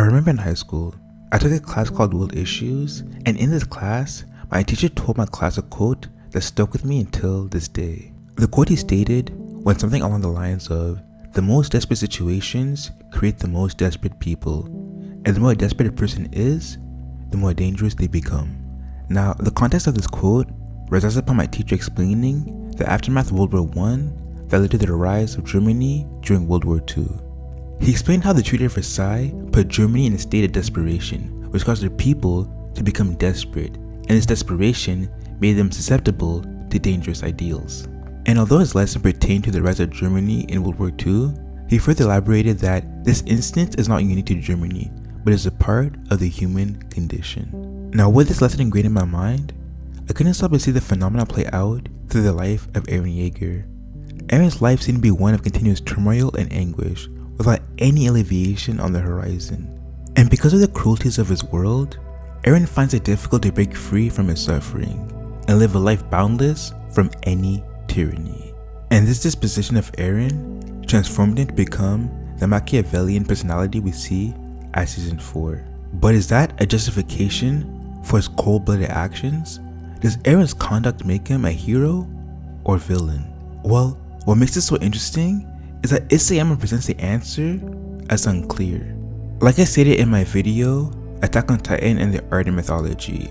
remember in high school, I took a class called World Issues, and in this class, my teacher told my class a quote that stuck with me until this day. The quote he stated went something along the lines of, "The most desperate situations create the most desperate people, and the more desperate a person is, the more dangerous they become." Now, the context of this quote results upon my teacher explaining the aftermath of World War I that led to the rise of Germany during World War II. He explained how the Treaty of Versailles put Germany in a state of desperation, which caused their people to become desperate, and this desperation made them susceptible to dangerous ideals. And although his lesson pertained to the rise of Germany in World War II, he further elaborated that this instance is not unique to Germany, but is a part of the human condition. Now, with this lesson ingrained in my mind, I couldn't stop to see the phenomena play out through the life of Eren Jaeger. Eren's life seemed to be one of continuous turmoil and anguish, without any alleviation on the horizon. And because of the cruelties of his world, Eren finds it difficult to break free from his suffering and live a life boundless from any tyranny. And this disposition of Eren transformed him to become the Macciavellian personality we see at season 4. But is that a justification for his cold-blooded actions? Does Eren's conduct make him a hero or villain? Well, what makes this so interesting is that Isayama presents the answer as unclear. Like I stated in my video, Attack on Titan and the Art of Mythology,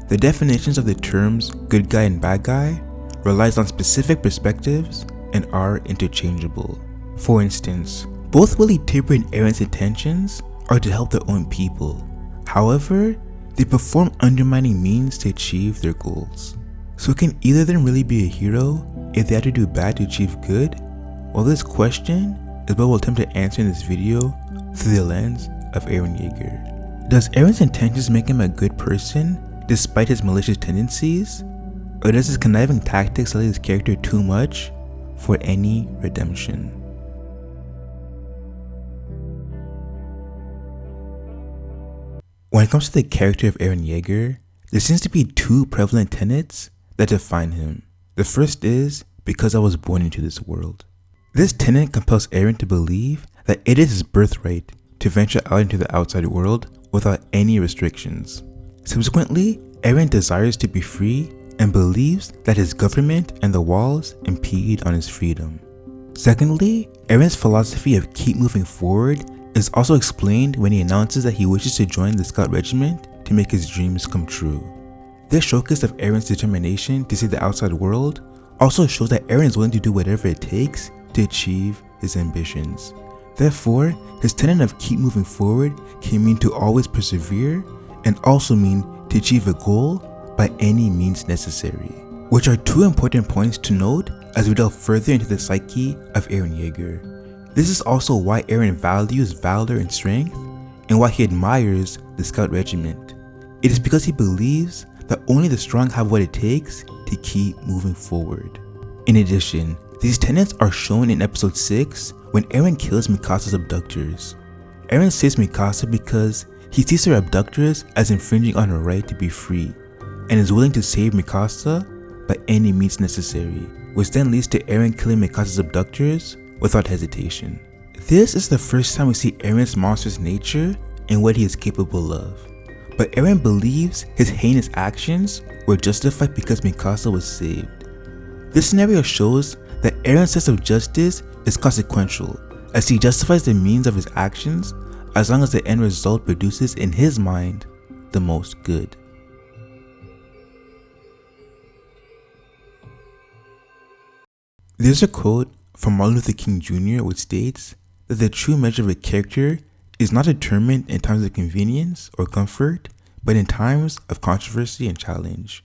the definitions of the terms good guy and bad guy relies on specific perspectives and are interchangeable. For instance, both Willy Tibber and Eren's intentions are to help their own people. However, they perform undermining means to achieve their goals. So can either of them really be a hero if they have to do bad to achieve good? Well, this question is what we'll attempt to answer in this video through the lens of Eren Jaeger. Does Eren's intentions make him a good person despite his malicious tendencies? Or does his conniving tactics sell his character too much for any redemption? When it comes to the character of Eren Jaeger, there seems to be two prevalent tenets that define him. The first is, because I was born into this world. This tenet compels Eren to believe that it is his birthright to venture out into the outside world without any restrictions. Subsequently, Eren desires to be free and believes that his government and the walls impede on his freedom. Secondly, Eren's philosophy of keep moving forward is also explained when he announces that he wishes to join the scout regiment to make his dreams come true. This showcase of Eren's determination to see the outside world also shows that Eren is willing to do whatever it takes to achieve his ambitions. Therefore, his tenet of keep moving forward can mean to always persevere and also mean to achieve a goal by any means necessary, which are two important points to note as we delve further into the psyche of Eren Jaeger. This is also why Eren values valor and strength and why he admires the scout regiment. It is because he believes that only the strong have what it takes to keep moving forward. In addition, these tenets are shown in episode 6 when Eren kills Mikasa's abductors. Eren saves Mikasa because he sees her abductors as infringing on her right to be free and is willing to save Mikasa by any means necessary, which then leads to Eren killing Mikasa's abductors without hesitation. This is the first time we see Eren's monstrous nature and what he is capable of. But Eren believes his heinous actions were justified because Mikasa was saved. This scenario shows that Eren's sense of justice is consequential, as he justifies the means of his actions as long as the end result produces in his mind the most good. There's a quote from Martin Luther King Jr. which states that the true measure of a character is not determined in times of convenience or comfort, but in times of controversy and challenge.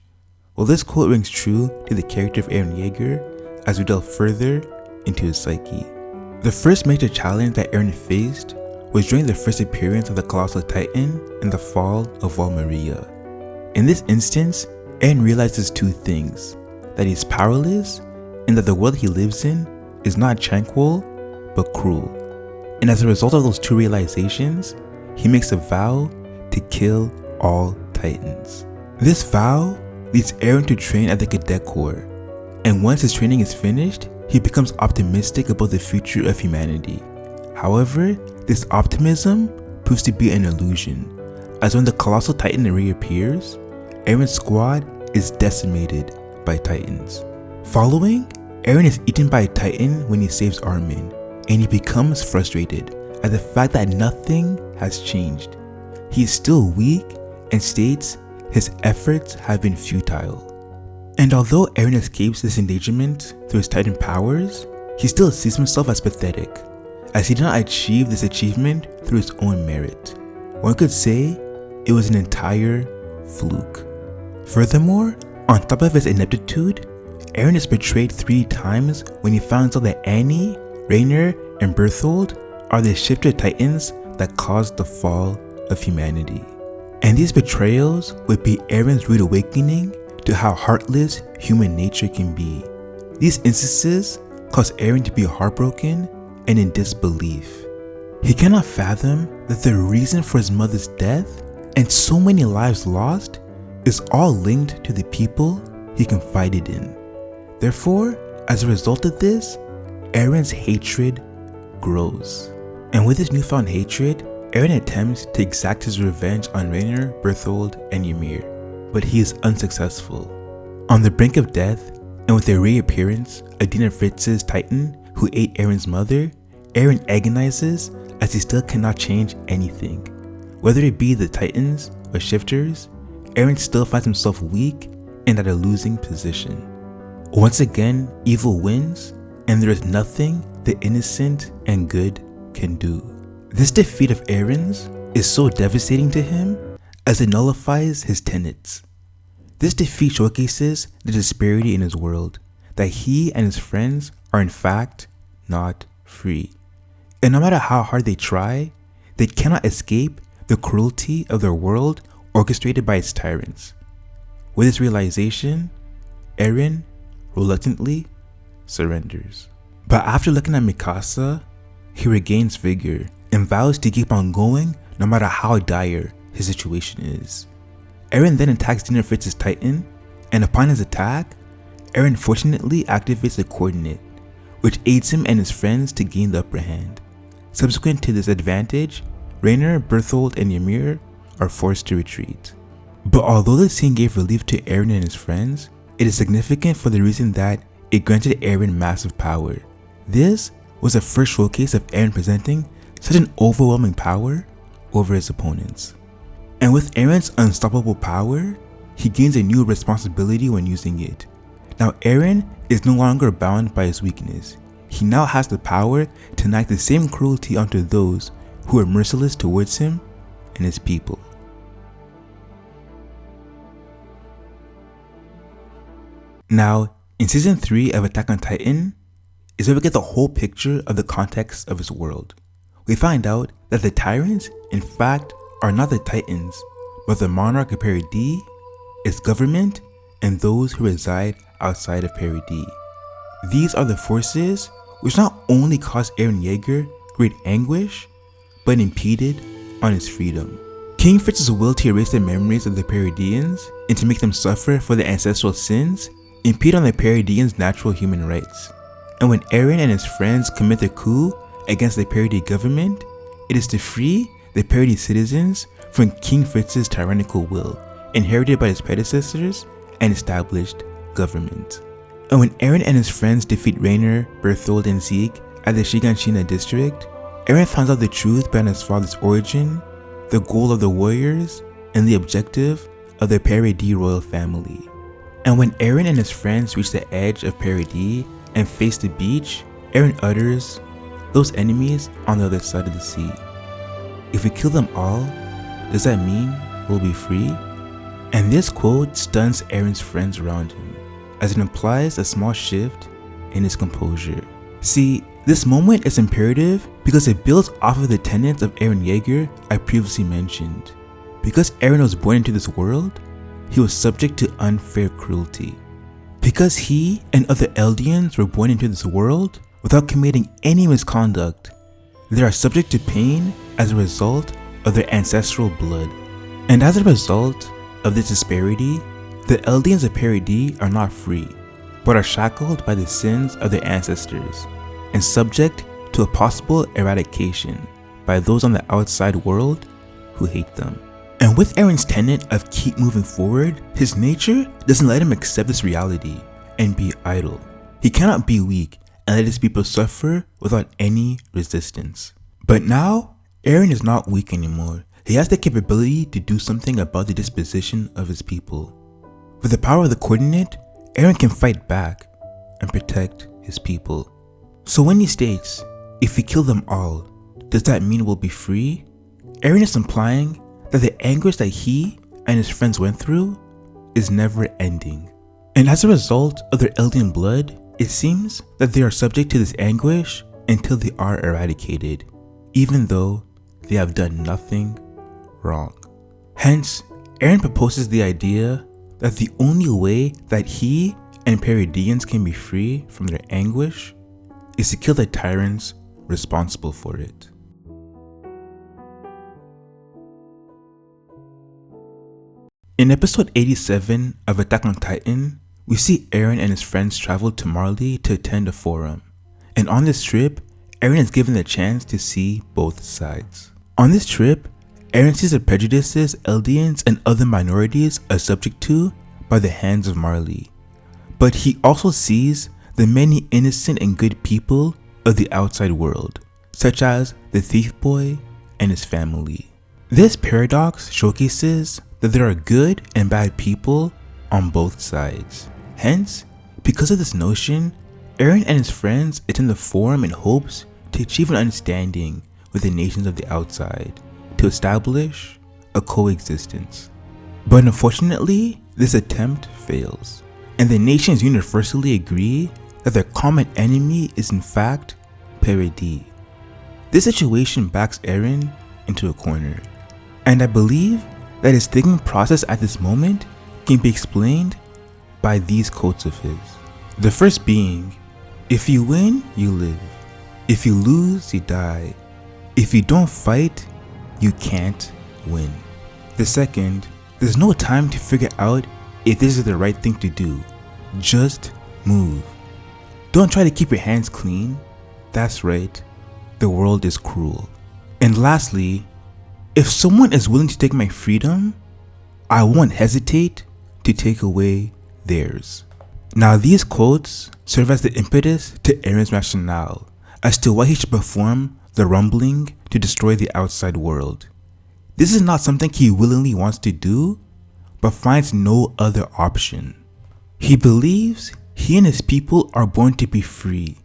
Well, this quote rings true to the character of Eren Jaeger as we delve further into his psyche. The first major challenge that Eren faced was during the first appearance of the Colossal Titan in the fall of Val Maria. In this instance, Eren realizes two things: that he is powerless and that the world he lives in is not tranquil but cruel. And as a result of those two realizations, he makes a vow to kill all Titans. This vow leads Eren to train at the Cadet Corps, and once his training is finished, he becomes optimistic about the future of humanity. However, this optimism proves to be an illusion, as when the colossal titan reappears, Eren's squad is decimated by titans. Following, Eren is eaten by a titan when he saves Armin, and he becomes frustrated at the fact that nothing has changed. He is still weak and states his efforts have been futile. And although Eren escapes this endangerment through his titan powers, he still sees himself as pathetic, as he did not achieve this achievement through his own merit. One could say it was an entire fluke. Furthermore, on top of his ineptitude, Eren is betrayed 3 times when he finds out that Annie, Reiner, and Berthold are the shifted titans that caused the fall of humanity. And these betrayals would be Eren's rude awakening to how heartless human nature can be. These instances cause Eren to be heartbroken and in disbelief. He cannot fathom that the reason for his mother's death and so many lives lost is all linked to the people he confided in. Therefore, as a result of this, Eren's hatred grows. And with his newfound hatred, Eren attempts to exact his revenge on Reiner, Berthold, and Ymir, but he is unsuccessful. On the brink of death, and with the reappearance of Dina Fritz's titan who ate Eren's mother, Eren agonizes as he still cannot change anything. Whether it be the titans or shifters, Eren still finds himself weak and at a losing position. Once again, evil wins, and there is nothing the innocent and good can do. This defeat of Eren's is so devastating to him as it nullifies his tenets. This defeat showcases the disparity in his world, that he and his friends are in fact not free. And no matter how hard they try, they cannot escape the cruelty of their world orchestrated by its tyrants. With this realization, Eren reluctantly surrenders. But after looking at Mikasa, he regains vigor and vows to keep on going no matter how dire his situation is. Eren then attacks Dina Fritz's titan, and upon his attack, Eren fortunately activates the coordinate, which aids him and his friends to gain the upper hand. Subsequent to this advantage, Reiner, Berthold, and Ymir are forced to retreat. But although the scene gave relief to Eren and his friends, it is significant for the reason that it granted Eren massive power. This was the first showcase of Eren presenting such an overwhelming power over his opponents. And with Eren's unstoppable power, he gains a new responsibility when using it. Now Eren is no longer bound by his weakness. He now has the power to enact the same cruelty onto those who are merciless towards him and his people. Now, in Season 3 of Attack on Titan is where we get the whole picture of the context of his world. We find out that the tyrants, in fact, are not the titans, but the monarch of Peri D, its government, and those who reside outside of Peri D. These are the forces which not only caused Eren Jaeger great anguish, but impeded on his freedom. King Fritz's will to erase the memories of the Peridians and to make them suffer for their ancestral sins impede on the Peridians' natural human rights. And when Eren and his friends commit the coup against the Peri D government, it is to free the Peri D citizens from King Fritz's tyrannical will, inherited by his predecessors and established government. And when Eren and his friends defeat Reiner, Berthold, and Zeke at the Shiganshina district, Eren finds out the truth behind his father's origin, the goal of the warriors, and the objective of the Peri D royal family. And when Eren and his friends reach the edge of Peri D and face the beach, Eren utters, "Those enemies on the other side of the sea. If we kill them all, does that mean we'll be free?" And this quote stuns Eren's friends around him, as it implies a small shift in his composure. See, this moment is imperative because it builds off of the tenets of Eren Jaeger I previously mentioned. Because Eren was born into this world, he was subject to unfair cruelty. Because he and other Eldians were born into this world without committing any misconduct, they are subject to pain as a result of their ancestral blood. And as a result of this disparity, the Eldians of Peri D are not free, but are shackled by the sins of their ancestors and subject to a possible eradication. by those on the outside world who hate them. And with Eren's tenet of keep moving forward, his nature doesn't let him accept this reality and be idle. He cannot be weak and let his people suffer without any resistance. But now, Eren is not weak anymore. He has the capability to do something about the disposition of his people. With the power of the coordinate, Eren can fight back and protect his people. So when he states, if we kill them all, does that mean we'll be free? Eren is implying that the anguish that he and his friends went through is never ending. And as a result of their Eldian blood, it seems that they are subject to this anguish until they are eradicated, even though they have done nothing wrong. Hence, Eren proposes the idea that the only way that he and Peridians can be free from their anguish is to kill the tyrants responsible for it. In episode 87 of Attack on Titan, we see Eren and his friends travel to Marley to attend a forum. And on this trip, Eren is given the chance to see both sides. On this trip, Eren sees the prejudices Eldians and other minorities are subject to by the hands of Marley. But he also sees the many innocent and good people of the outside world, such as the thief boy and his family. This paradox showcases that there are good and bad people on both sides. Hence, because of this notion, Eren and his friends attend the forum in hopes to achieve an understanding with the nations of the outside, to establish a coexistence. But unfortunately, this attempt fails, and the nations universally agree that their common enemy is in fact Peridi. This situation backs Eren into a corner, and I believe that his thinking process at this moment can be explained by these quotes of his. The first being, if you win, you live. If you lose, you die. If you don't fight, you can't win. The second, there's no time to figure out if this is the right thing to do. Just move. Don't try to keep your hands clean. That's right, the world is cruel. And lastly, if someone is willing to take my freedom, I won't hesitate to take away theirs. Now these quotes serve as the impetus to Eren's rationale as to why he should perform the rumbling to destroy the outside world. This is not something he willingly wants to do, but finds no other option. He believes he and his people are born to be free,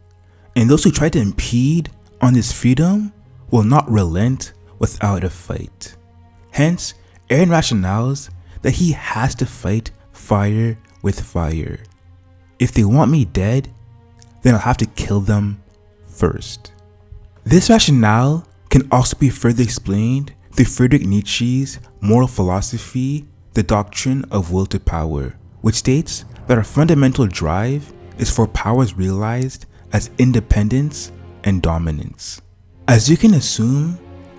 and those who try to impede on this freedom will not relent without a fight. Hence, Eren rationales that he has to fight fire with fire. If they want me dead, then I'll have to kill them first. This rationale can also be further explained through Friedrich Nietzsche's moral philosophy, the doctrine of will to power, which states that our fundamental drive is for powers realized as independence and dominance. As you can assume,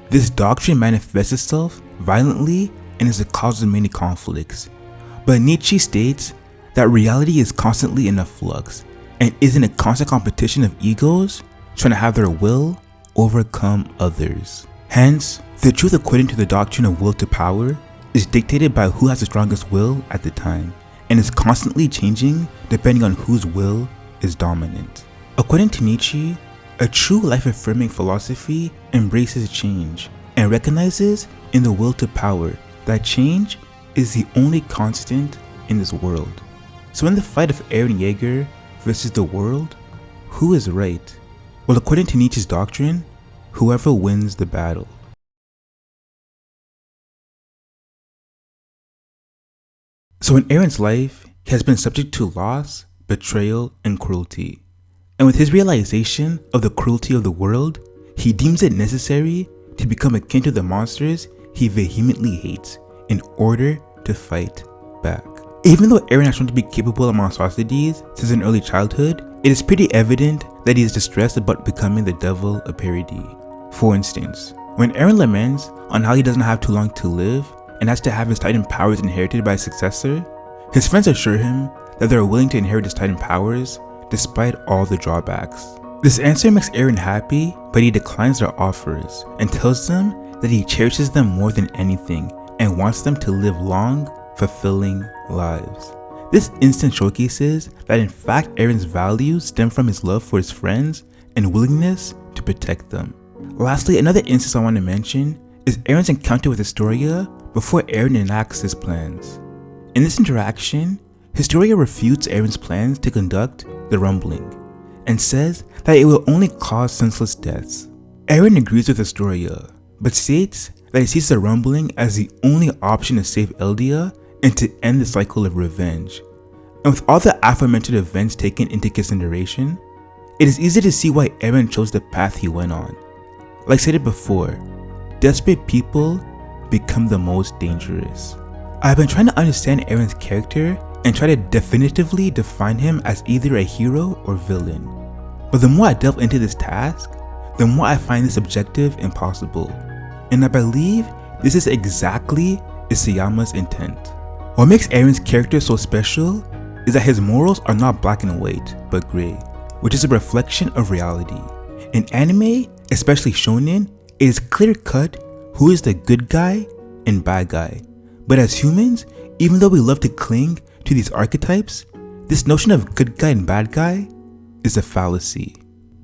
this doctrine manifests itself violently and is the cause of many conflicts. But Nietzsche states that reality is constantly in a flux and is in a constant competition of egos trying to have their will overcome others. Hence, the truth according to the doctrine of will to power is dictated by who has the strongest will at the time and is constantly changing depending on whose will is dominant. According to Nietzsche, a true life-affirming philosophy embraces change and recognizes in the will to power that change is the only constant in this world. So in the fight of Eren Jaeger versus the world, who is right? Well, according to Nietzsche's doctrine, whoever wins the battle. So in Eren's life, he has been subject to loss, betrayal, and cruelty. And with his realization of the cruelty of the world, he deems it necessary to become akin to the monsters he vehemently hates in order to fight back. Even though Eren has shown to be capable of monstrosities since an early childhood, it is pretty evident that he is distressed about becoming the devil of Peridi. For instance, when Eren laments on how he doesn't have too long to live and has to have his Titan powers inherited by his successor, his friends assure him that they are willing to inherit his Titan powers despite all the drawbacks. This answer makes Eren happy, but he declines their offers and tells them that he cherishes them more than anything and wants them to live long, fulfilling lives. This instant showcases that in fact Eren's values stem from his love for his friends and willingness to protect them. Lastly, another instance I want to mention is Eren's encounter with Historia before Eren enacts his plans. In this interaction, Historia refutes Eren's plans to conduct the rumbling and says that it will only cause senseless deaths. Eren agrees with Historia, but states that he sees the rumbling as the only option to save Eldia and to end the cycle of revenge. And with all the aforementioned events taken into consideration, it is easy to see why Eren chose the path he went on. Like stated before, desperate people become the most dangerous. I've been trying to understand Eren's character and try to definitively define him as either a hero or villain. But the more I delve into this task, the more I find this objective impossible. And I believe this is exactly Isayama's intent. What makes Eren's character so special is that his morals are not black and white, but gray, which is a reflection of reality. In anime, especially shonen, it is clear cut who is the good guy and bad guy. But as humans, even though we love to cling to these archetypes, this notion of good guy and bad guy is a fallacy.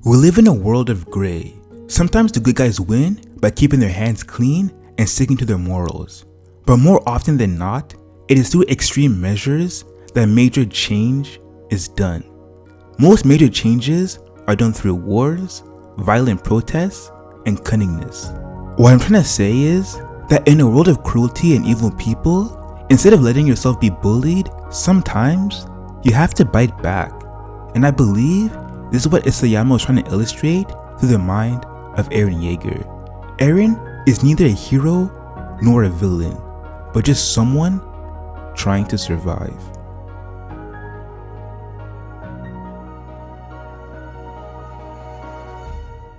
We live in a world of gray. Sometimes the good guys win by keeping their hands clean and sticking to their morals. But more often than not, it is through extreme measures that major change is done. Most major changes are done through wars, violent protests, and cunningness. What I'm trying to say is that in a world of cruelty and evil people, instead of letting yourself be bullied, sometimes you have to bite back. And I believe this is what Isayama was trying to illustrate through the mind of Eren Jaeger. Eren is neither a hero nor a villain, but just someone trying to survive.